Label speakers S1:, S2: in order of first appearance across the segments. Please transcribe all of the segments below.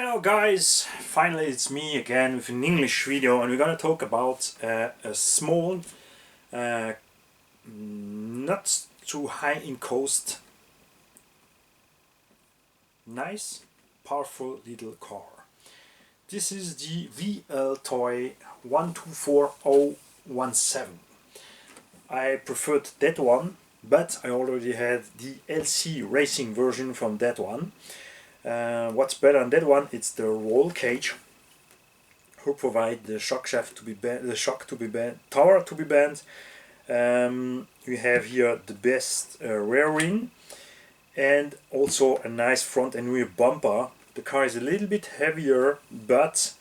S1: Hello guys, finally it's me again with an English video, and we're gonna talk about a small, not too high in cost, nice, powerful little car. This is the Wltoys 124017. I preferred that one, but I already had the LC racing version from that one. What's better on that one? It's the roll cage, who provide the shock shaft to be bent, the shock to be bent, tower to be bent. We have here the best rear wing, and also a nice front and rear bumper. The car is a little bit heavier, but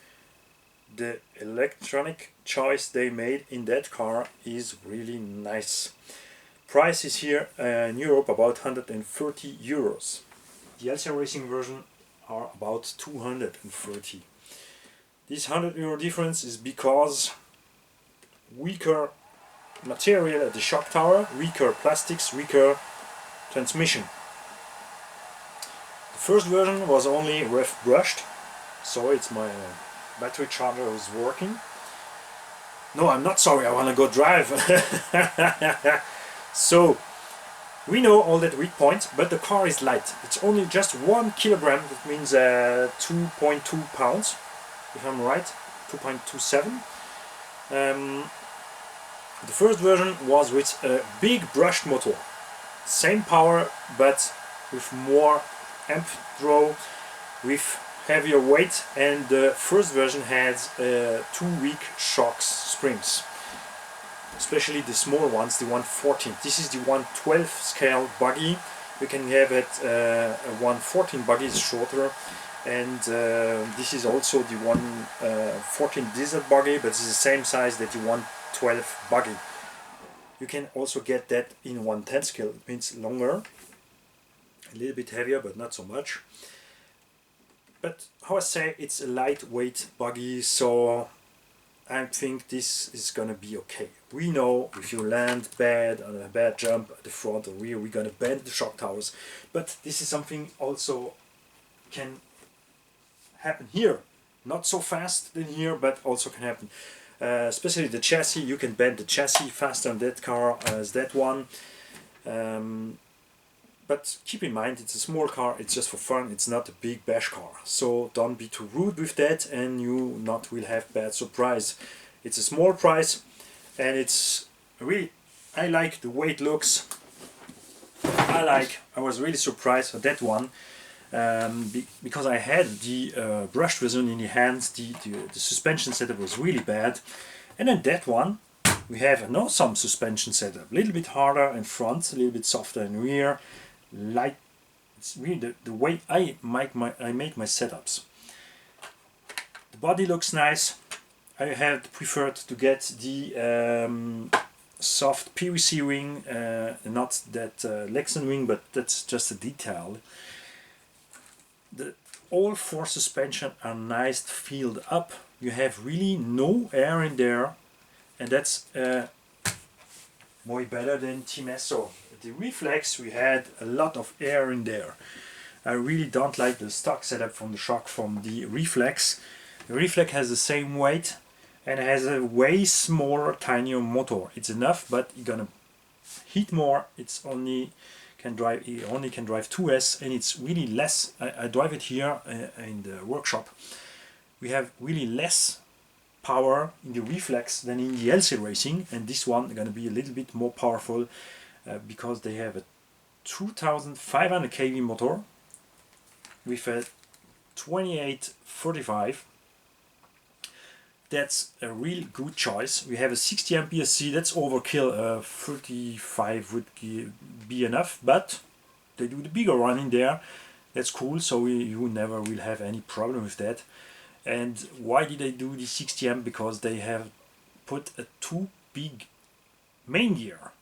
S1: the electronic choice they made in that car is really nice. Price is here in Europe about 130 euros. The LC racing version are about 230. This 100 euro difference is because weaker material at the shock tower, weaker plastics, weaker transmission. The first version was only rough brushed, so it's my battery charger is working. No, I'm not sorry, I want to go drive. So we know all that weak points, but the car is light. It's only just 1 kilogram, that means 2.2 pounds, if I'm right, 2.27. The first version was with a big brushed motor. Same power, but with more amp draw, with heavier weight, and the first version has 2 weak shocks springs. Especially the small ones, the 114. This is the 112 scale buggy. You can have it a 114 buggy is shorter, and this is also the 114 diesel buggy, but it's the same size that the 112 buggy. You can also get that in 110 scale. It means longer, a little bit heavier, but not so much. But how I say, it's a lightweight buggy, so I think this is gonna be okay. We know if you land bad on a bad jump at the front or rear, we're gonna bend the shock towers. But this is something also can happen here. Not so fast than here, but also can happen. Especially the chassis, you can bend the chassis faster on that car as that one. But keep in mind, it's a small car, it's just for fun, it's not a big bash car. So don't be too rude with that, and you not will have bad surprise. It's a small price, and it's really, I like the way it looks. I was really surprised at that one, because I had the brushed version in the hands, the suspension setup was really bad. And then that one, we have an awesome suspension setup, a little bit harder in front, a little bit softer in rear. Light, it's really the way I make my setups. The body looks nice. I had preferred to get the soft PVC ring, not that Lexan ring, but that's just a detail. All 4 suspension are nice filled up. You have really no air in there, and that's way better than Timesso. The Reflex, we had a lot of air in there. I really don't like the stock setup from the shock from the Reflex. The Reflex has the same weight and has a way smaller, tinier motor. It's enough, but you're gonna heat more. It only can drive 2S, and it's really less. I drive it here in the workshop. We have really less power in the Reflex than in the LC racing, and this one is gonna be a little bit more powerful. Because they have a 2500 kV motor with a 2835. That's a real good choice. We have a 60 ampere C, that's overkill. 35 would be enough, but they do the bigger one in there. That's cool, so you never will have any problem with that. And why did they do the 60 amp? Because they have put a 2 big main gear.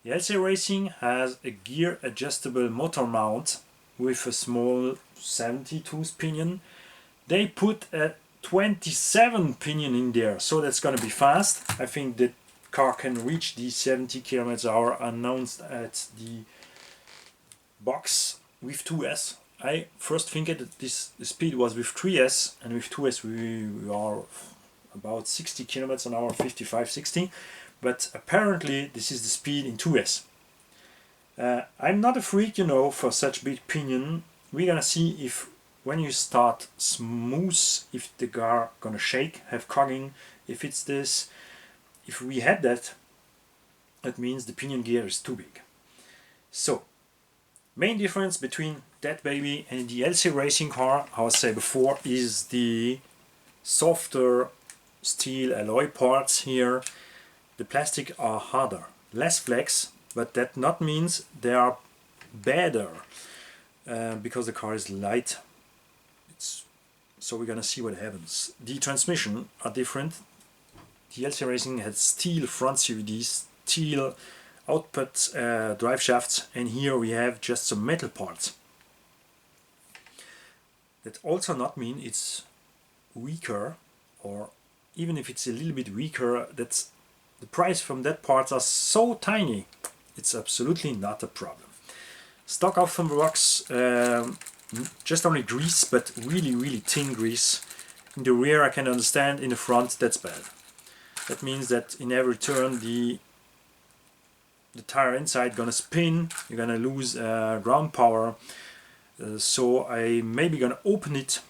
S1: The LC Racing has a gear adjustable motor mount with a small 72 pinion. They put a 27 pinion in there, so that's gonna be fast. I think the car can reach the 70 km/h announced at the box with 2S. I first think that this speed was with 3S, and with 2S we are about 60 kilometers an hour, 55, 60, but apparently this is the speed in 2S. I'm not a freak, you know, for such big pinion. We're gonna see if when you start smooth, if the car gonna shake, have cogging, if it's this. If we had that, that means the pinion gear is too big. So, main difference between that baby and the LC racing car, how I said before, is the softer steel alloy parts here. The plastic are harder, less flex, but that not means they are better because the car is light. So we're gonna see what happens. The transmission are different. The LC Racing has steel front CVDs, steel output drive shafts, and here we have just some metal parts. That also not mean it's weaker, or even if it's a little bit weaker, that's the price from that parts are so tiny, it's absolutely not a problem. Stock out from the box, just only grease, but really thin grease. In the rear I can understand, in the front that's bad. That means that in every turn the tire inside gonna spin, you're gonna lose ground power. So I maybe gonna open it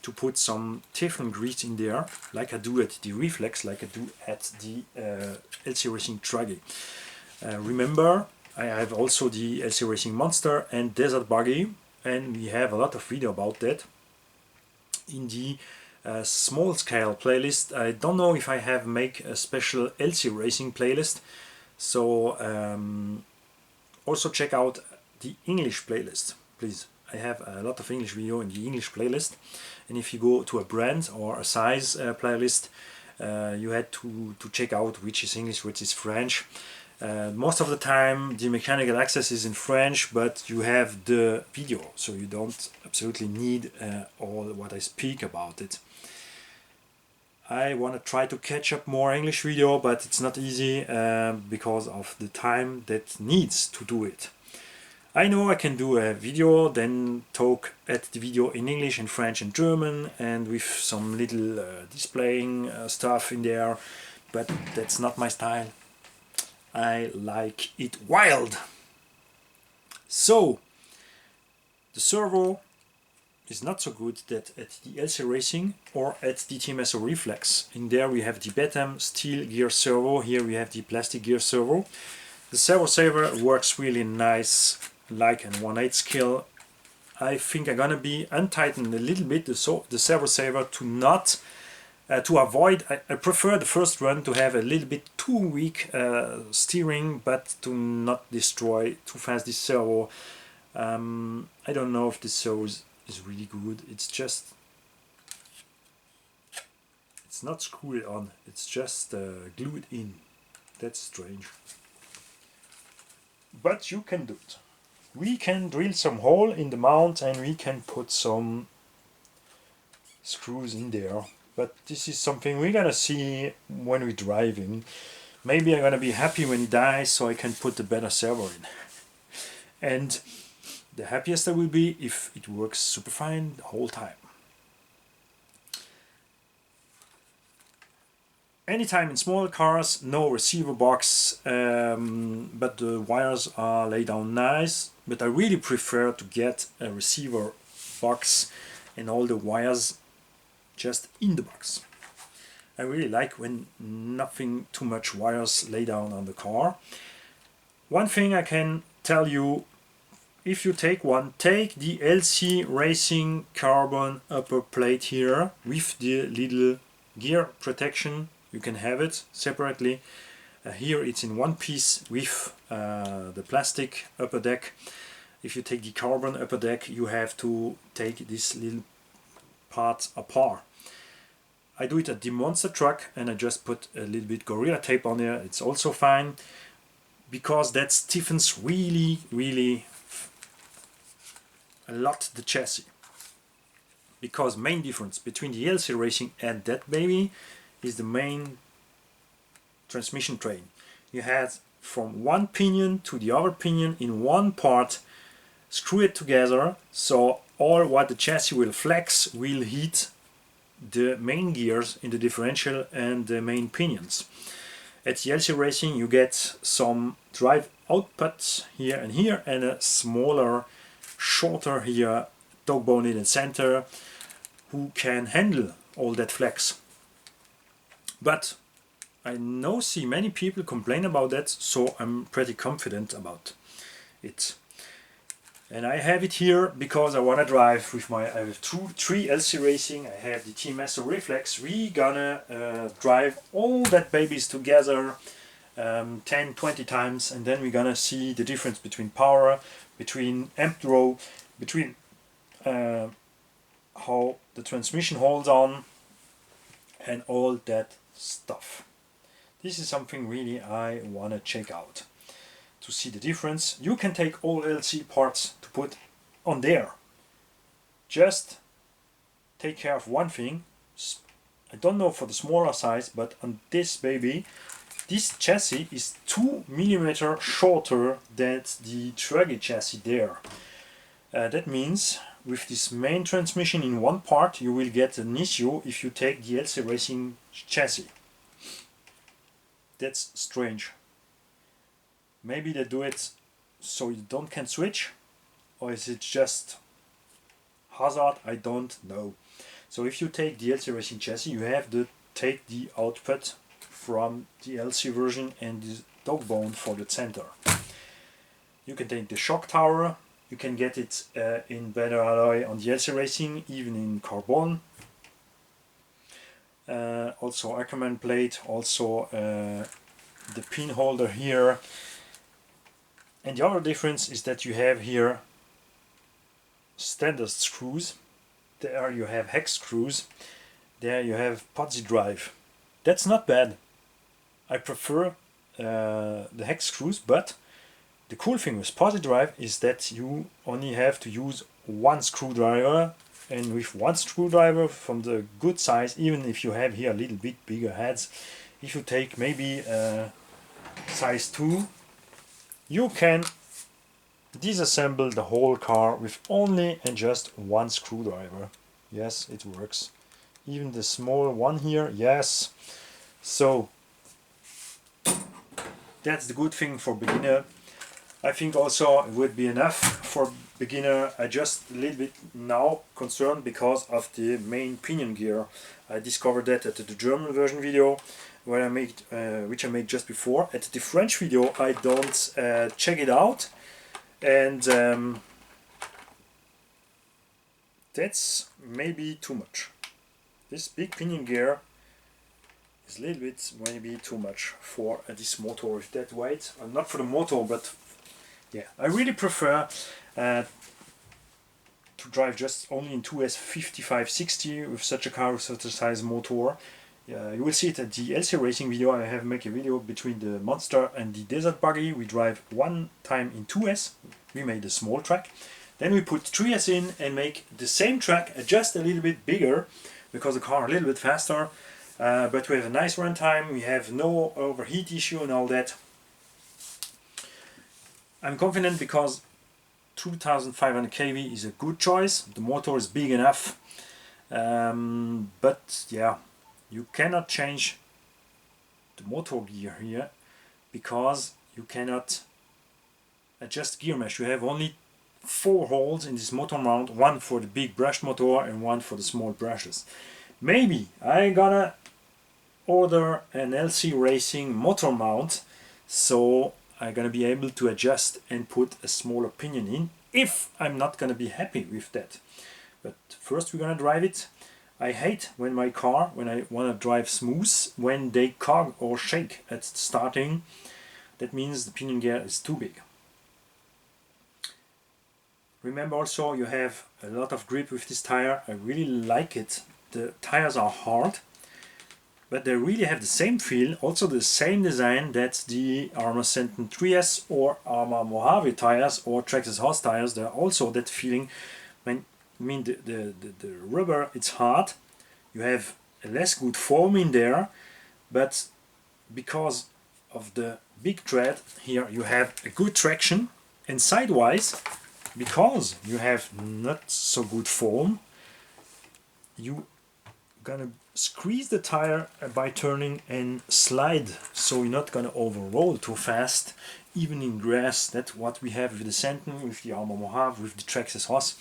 S1: to put some Teflon grease in there, like I do at the Reflex, like I do at the LC Racing Truggy. Remember, I have also the LC Racing Monster and Desert Buggy, and we have a lot of video about that in the small scale playlist. I don't know if I have make a special LC Racing playlist, so also check out the English playlist, please. I have a lot of English video in the English playlist, and if you go to a brand or a size playlist, you had to check out which is English, which is French. Most of the time the mechanical access is in French, but you have the video, so you don't absolutely need all what I speak about it. I want to try to catch up more English video, but it's not easy because of the time that needs to do it. I know I can do a video, then talk at the video in English and French and German, and with some little displaying stuff in there, but that's not my style. I like it wild. So, the servo is not so good that at the LC Racing or at the TMSO Reflex. In there we have the Betam steel gear servo, here we have the plastic gear servo. The servo saver works really nice, like an 1/8 scale. I think I'm gonna be untighten a little bit the servo saver to not to avoid. I prefer the first run to have a little bit too weak steering, but to not destroy too fast this servo. I don't know if this servo is really good. It's just, it's not screwed on, it's just glued in. That's strange, but you can do it. We can drill some hole in the mount and we can put some screws in there, but this is something we're gonna see when we're driving. Maybe I'm gonna be happy when he dies, so I can put the better servo in. And the happiest I will be if it works super fine the whole time. Anytime in small cars, no receiver box, but the wires are laid down nice. But I really prefer to get a receiver box and all the wires just in the box. I really like when nothing too much wires lay down on the car. One thing I can tell you, if you take one, take the LC Racing Carbone upper plate here with the little gear protection. You can have it separately. Here it's in one piece with the plastic upper deck. If you take the carbon upper deck, you have to take this little part apart. I do it at the monster truck, and I just put a little bit Gorilla Tape on there. It's also fine, because that stiffens really a lot the chassis. Because main difference between the LC Racing and that baby is the main transmission train. You had from one pinion to the other pinion in one part screw it together, so all what the chassis will flex will hit the main gears in the differential and the main pinions. At the LC Racing you get some drive outputs here and a smaller, shorter here dog bone in the center who can handle all that flex. But I now see many people complain about that, so I'm pretty confident about it. And I have it here because I want to drive with my, I have three LC Racing, I have the TMS Reflex. We gonna drive all that babies together 10-20 times, and then we're gonna see the difference between power, between amp draw, between how the transmission holds on, and all that stuff. This is something really I want to check out to see the difference. You can take all LC parts to put on there. Just take care of one thing. I don't know for the smaller size, but on this baby, this chassis is 2 mm shorter than the truggy chassis there. That means with this main transmission in one part, you will get an issue if you take the LC Racing chassis. That's strange. Maybe they do it so you can switch, or is it just hazard? I don't know. So if you take the LC Racing chassis, you have to take the output from the LC version and the dog bone for the center. You can take the shock tower, you can get it in better alloy on the LC Racing, even in Carbone. Also Ackerman plate, also the pin holder here. And the other difference is that you have here standard screws. There you have hex screws. There you have podsy drive. That's not bad. I prefer the hex screws, but the cool thing with podsy drive is that you only have to use one screwdriver, and with one screwdriver from the good size, even if you have here a little bit bigger heads, if you take maybe size 2, you can disassemble the whole car with only and just one screwdriver. Yes, it works. Even the small one here, yes. So that's the good thing for beginner. I think also it would be enough for beginner. I just a little bit now concerned because of the main pinion gear. I discovered that at the German version video where I made, which I made just before. At the French video I don't check it out, and that's maybe too much. This big pinion gear is a little bit maybe too much for this motor with that weight. Not for the motor, but yeah, I really prefer to drive just only in 2S 5560 with such a car with such a size motor. You will see it at the LC Racing video. I have made a video between the Monster and the Desert Buggy. We drive one time in 2S. We made a small track. Then we put 3S in and make the same track just a little bit bigger because the car a little bit faster. But we have a nice run time. We have no overheat issue and all that. I'm confident because 2500 kV is a good choice. The motor is big enough. But yeah, you cannot change the motor gear here because you cannot adjust gear mesh. You have only 4 holes in this motor mount, one for the big brushed motor and one for the small brushes. Maybe I'm gonna order an LC Racing motor mount, so I'm gonna be able to adjust and put a smaller pinion in if I'm not gonna be happy with that. But first we're gonna drive it. I hate when my car, when I want to drive smooth, when they cog or shake at starting. That means the pinion gear is too big. Remember also you have a lot of grip with this tire. I really like it. The tires are hard, but they really have the same feel, also the same design that the Arma Senton 3S or Arma Mojave tires or Traxxas Horse tires. They're also that feeling. I mean the rubber, it's hard, you have a less good foam in there, but because of the big tread here you have a good traction, and sidewise because you have not so good form, you gonna squeeze the tire by turning and slide, so you're not gonna overroll too fast, even in grass. That's what we have with the Soutenez, with the Armor Mojave, with the Traxxas Hoss.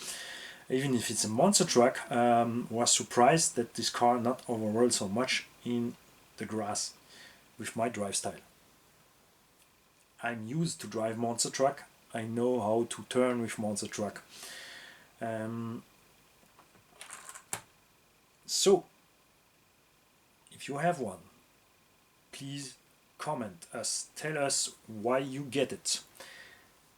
S1: Even if it's a monster truck, was surprised that this car not overrolled so much in the grass with my drive style. I'm used to drive monster truck. I know how to turn with monster truck. So, if you have one, please comment us, tell us why you get it.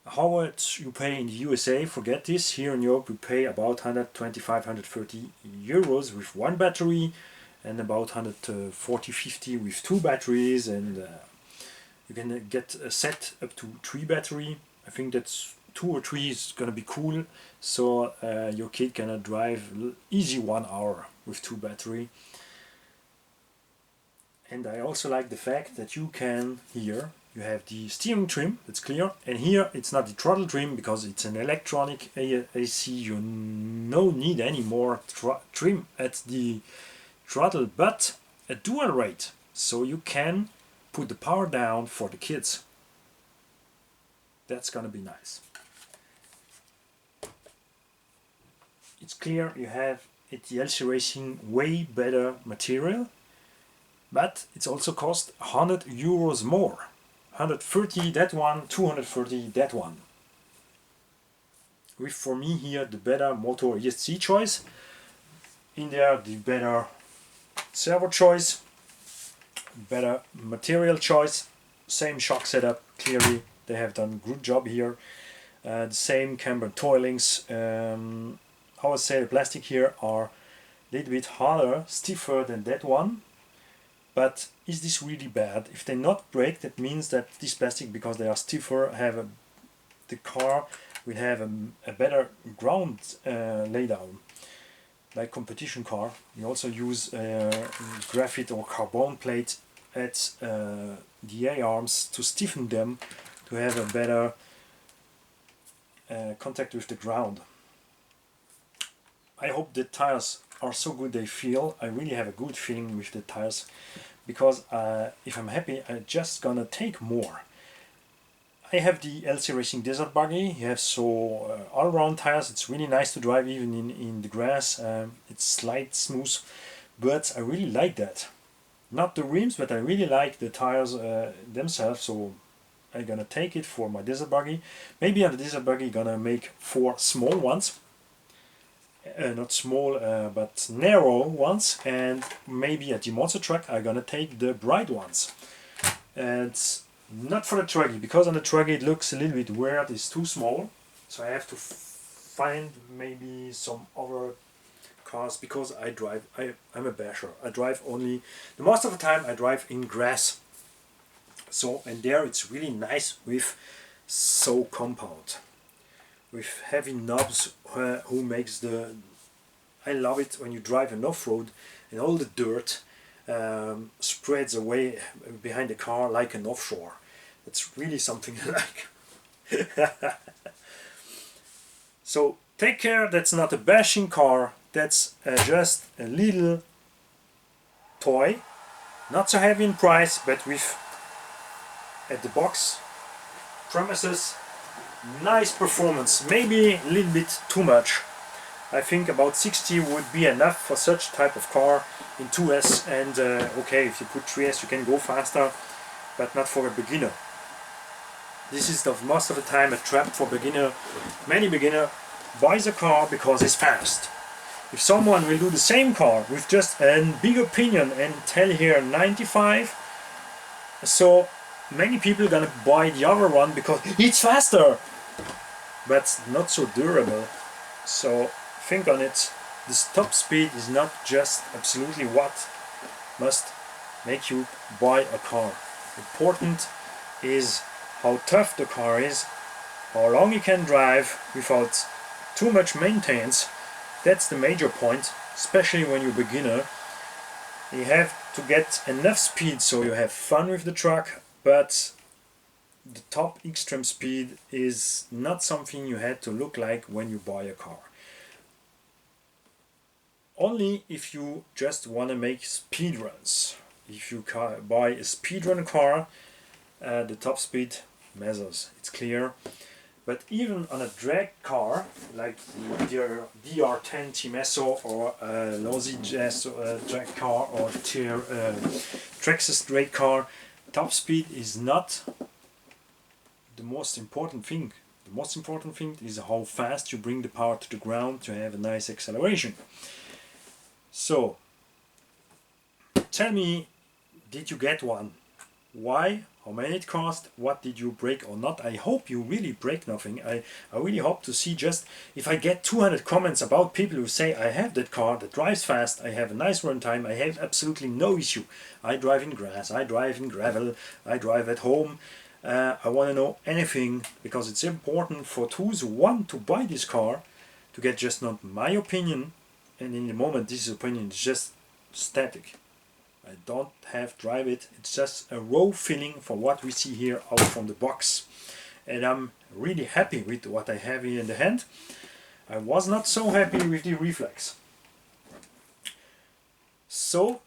S1: How much you pay in the USA, forget this. Here in Europe we pay about 125-130 euros with one battery, and about 140-150 with two batteries, and you can get a set up to 3 battery. I think that's 2 or 3 is gonna be cool, so your kid can drive easy 1 hour with 2 battery. And I also like the fact that you can, here you have the steering trim, that's clear, and here it's not the throttle trim because it's an electronic AC. You no need any more trim at the throttle, but a dual rate, so you can put the power down for the kids. That's gonna be nice. It's clear you have at the LC Racing way better material, but it's also cost 100 euros more. 130 that one, 230 that one. With for me here the better motor ESC choice, in there the better servo choice, better material choice, same shock setup, clearly they have done a good job here. The same camber toilings. I would say the plastic here are a little bit harder, stiffer than that one. But is this really bad? If they not break, that means that this plastic, because they are stiffer, the car will have a better ground laydown. Like competition car, you also use graphite or carbon plate at the A-arms to stiffen them, to have a better contact with the ground. I hope the tires are so good they feel. I really have a good feeling with the tires, because if I'm happy, I'm just gonna take more. I have the LC Racing Desert Buggy. You have so all-around tires. It's really nice to drive even in the grass. It's slight smooth, but I really like that. Not the rims, but I really like the tires themselves. So I'm gonna take it for my Desert Buggy. Maybe on the Desert Buggy gonna make 4 small ones. Not small, but narrow ones, and maybe at the monster truck I'm gonna take the bright ones. And not for the truggy, because on the truggy it looks a little bit weird, it's too small, so I have to find maybe some other cars, because I'm a basher. I drive only, the most of the time I drive in grass, so, and there it's really nice with so compound, with heavy knobs, who makes the, I love it when you drive an off-road and all the dirt spreads away behind the car like an offshore. That's really something I like. So take care, that's not a bashing car, that's just a little toy, not so heavy in price, but with at the box promises nice performance, maybe a little bit too much. I think about 60 would be enough for such type of car in 2S, and okay, if you put 3S you can go faster, but not for a beginner. This is most of the time a trap for beginner. Many beginner buys a car because it's fast. If someone will do the same car with just a big opinion and tell here 95, so many people are gonna buy the other one because it's faster, but not so durable. So think on it. This top speed is not just absolutely what must make you buy a car. Important is how tough the car is, how long you can drive without too much maintenance. That's the major point, especially when you're a beginner. You have to get enough speed so you have fun with the truck, but the top extreme speed is not something you had to look like when you buy a car. Only if you just want to make speed runs. If you buy a speedrun car, the top speed matters, it's clear. But even on a drag car, like the DR10 Timesso or a Losi Jazz drag car or Traxxas drag car, top speed is not the most important thing. The most important thing is how fast you bring the power to the ground to have a nice acceleration. So, tell me, did you get one? Why? How many it cost? What did you break or not? I hope you really break nothing. I really hope to see, just if I get 200 comments about people who say I have that car that drives fast, I have a nice run time, I have absolutely no issue. I drive in grass, I drive in gravel, I drive at home. I want to know anything, because it's important for those who want to buy this car to get just not my opinion, and in the moment this opinion is just static. I don't have drive it, it's just a raw feeling for what we see here out from the box. And I'm really happy with what I have here in the hand. I was not so happy with the reflex. So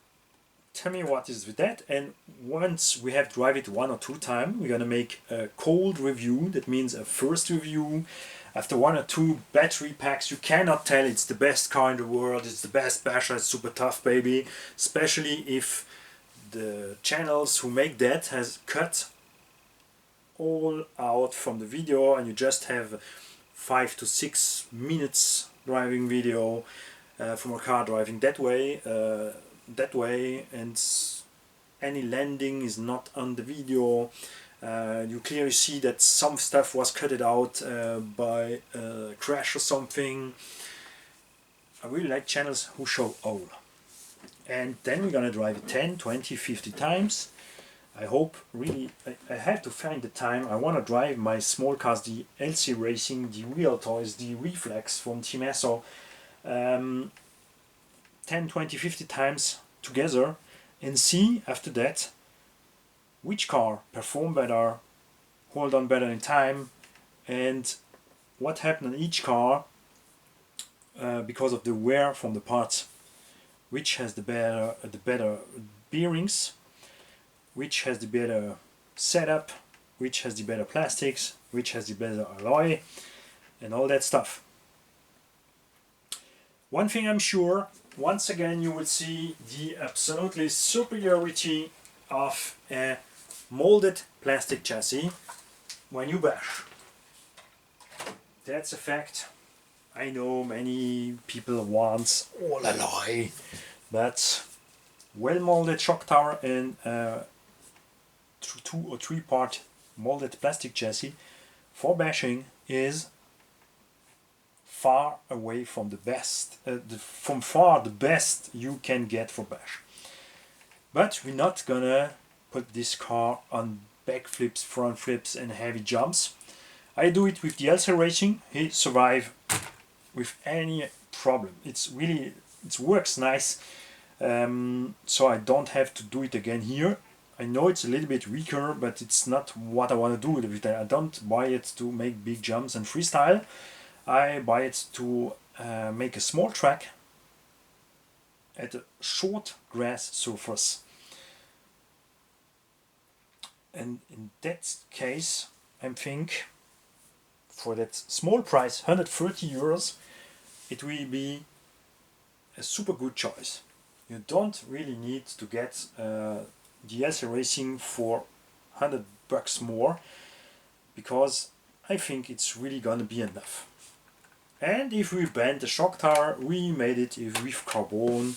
S1: tell me what is with that, and once we have drive it 1 or 2 times, we're gonna make a cold review. That means a first review. After 1 or 2 battery packs, you cannot tell it's the best car in the world, it's the best basher, it's super tough baby, especially if the channels who make that has cut all out from the video and you just have 5 to 6 minutes driving video from a car driving that way, and any landing is not on the video. You clearly see that some stuff was cut out by a crash or something. I really like channels who show all. And then we're gonna drive it 10, 20, 50 times. I hope really, I have to find the time. I want to drive my small cars, the LC Racing, the Wltoys, the Reflex from Timesso 10, 20, 50 times together, and see after that which car perform better, hold on better in time, and what happened in each car because of the wear from the parts. Which has the better bearings, which has the better setup, which has the better plastics, which has the better alloy, and all that stuff. One thing I'm sure, once again you will see the absolutely superiority of a molded plastic chassis when you bash. That's a fact. I know many people want all alloy, but well molded shock tower and 2 or 3 part molded plastic chassis for bashing is far away from the best, from far the best you can get for bash. But we're not gonna put this car on back flips, front flips and heavy jumps. I do it with the LC Racing. He survived with any problem. It's really, it works nice, so I don't have to do it again here. I know it's a little bit weaker, but it's not what I want to do with it. I don't buy it to make big jumps and freestyle. I buy it to make a small track at a short grass surface. And in that case, I think for that small price, 130 euros, it will be a super good choice. You don't really need to get the LC Racing for 100 bucks more, because I think it's really gonna be enough. And if we bend the shock tower, we made it with carbon.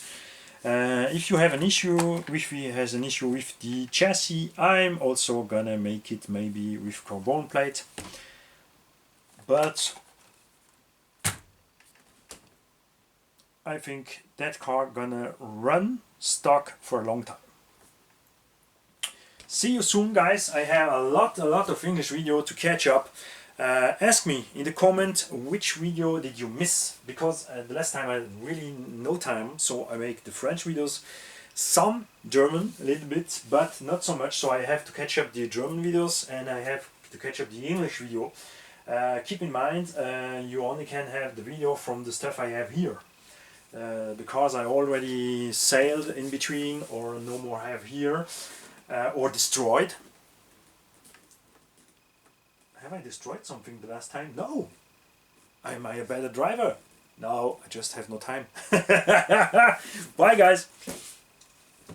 S1: If you have an issue, if he has an issue with the chassis, I'm also gonna make it maybe with carbon plate. But I think that car gonna run stock for a long time. See you soon, guys. I have a lot of English video to catch up. Ask me in the comment which video did you miss, because the last time I had really no time, so I make the French videos. some German, a little bit, but not so much, so I have to catch up the German videos and I have to catch up the English video. Keep in mind, you only can have the video from the stuff I have here. Because I already sailed in between or no more have here, or destroyed. Have I destroyed something the last time? No! Am I a better driver? No, I just have no time. Bye guys!